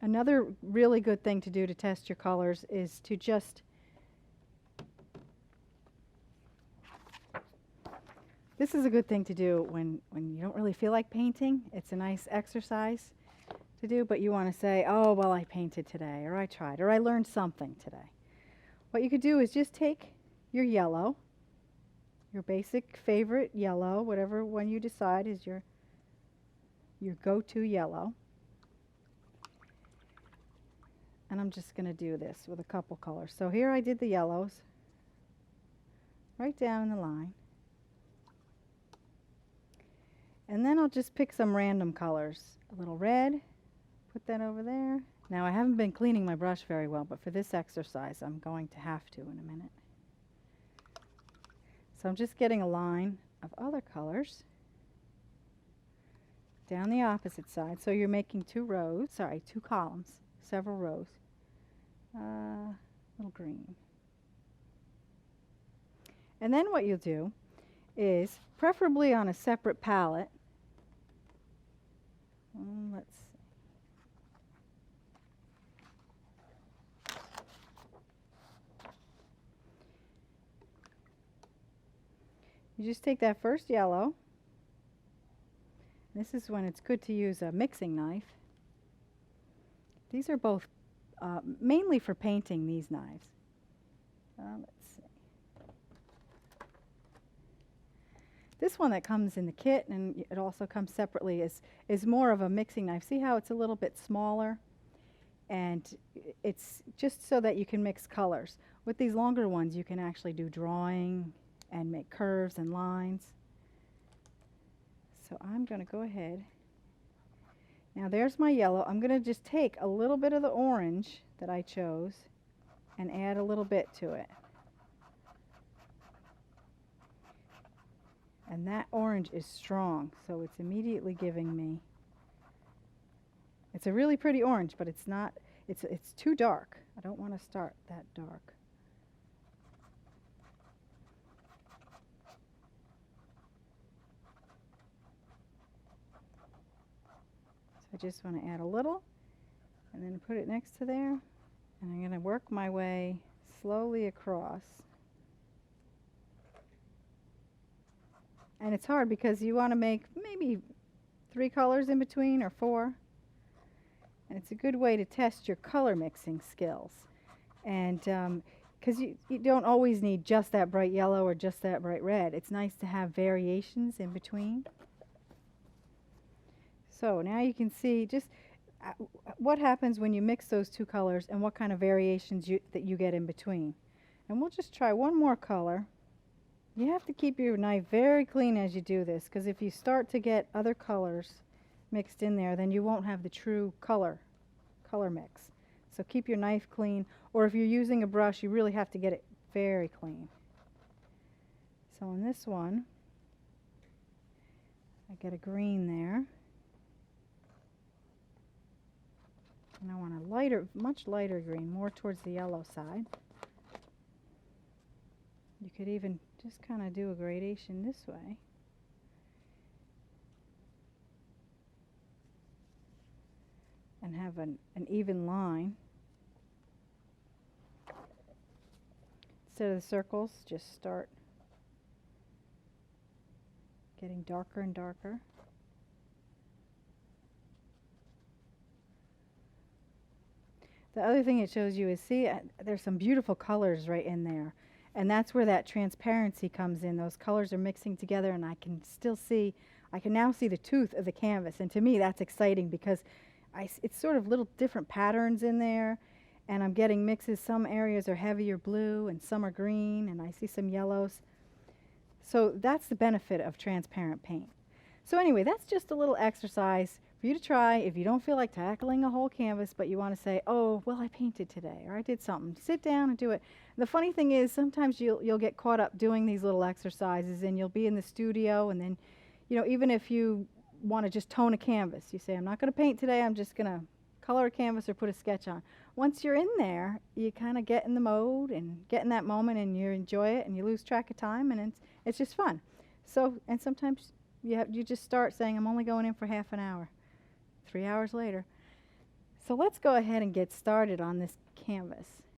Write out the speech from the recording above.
Another really good thing to do to test your colors is to just, this is a good thing to do when you don't really feel like painting. It's a nice exercise to do, but you want to say, oh, well, I painted today, or I tried, or I learned something today. What you could do is just take your yellow, your basic favorite yellow, whatever one you decide is your go-to yellow. And I'm just going to do this with a couple colors. So here I did the yellows right down the line. And then I'll just pick some random colors. A little red, put that over there. Now I haven't been cleaning my brush very well, but for this exercise I'm going to have to in a minute. So I'm just getting a line of other colors down the opposite side. So you're making two columns, several rows. Little green. And then what you'll do is, preferably on a separate palette, let's see. You just take that first yellow. This is when it's good to use a mixing knife. These are both mainly for painting, these knives. Let's see. This one that comes in the kit, and it also comes separately, is more of a mixing knife. See how it's a little bit smaller? And it's just so that you can mix colors. With these longer ones, you can actually do drawing and make curves and lines. So I'm going to go ahead. Now there's my yellow. I'm going to just take a little bit of the orange that I chose and add a little bit to it. And that orange is strong, so it's immediately giving me, it's a really pretty orange, but it's not, it's too dark. I don't want to start that dark. I just want to add a little and then put it next to there, and I'm going to work my way slowly across. And it's hard because you want to make maybe 3 colors in between or 4, and it's a good way to test your color mixing skills. And because you don't always need just that bright yellow or just that bright red. It's nice to have variations in between. So now you can see just what happens when you mix those 2 colors and what kind of variations that you get in between. And we'll just try one more color. You have to keep your knife very clean as you do this, because if you start to get other colors mixed in there, then you won't have the true color mix. So keep your knife clean, or if you're using a brush, you really have to get it very clean. So on this one, I get a green there. And I want a lighter, much lighter green, more towards the yellow side. You could even just kind of do a gradation this way. And have an even line. Instead of the circles, just start getting darker and darker. The other thing it shows you is, see, there's some beautiful colors right in there. And that's where that transparency comes in. Those colors are mixing together, and I can now see the tooth of the canvas. And to me, that's exciting because it's sort of little different patterns in there. And I'm getting mixes. Some areas are heavier blue, and some are green, and I see some yellows. So that's the benefit of transparent paint. So anyway, that's just a little exercise for you to try if you don't feel like tackling a whole canvas, but you want to say, oh, well, I painted today, or I did something. Sit down and do it. The funny thing is, sometimes you'll get caught up doing these little exercises, and you'll be in the studio, and then, you know, even if you want to just tone a canvas, you say, I'm not going to paint today, I'm just going to color a canvas or put a sketch on. Once you're in there, you kind of get in the mode and get in that moment, and you enjoy it, and you lose track of time, and it's just fun. So, and sometimes you just start saying, I'm only going in for half an hour. 3 hours later. So let's go ahead and get started on this canvas.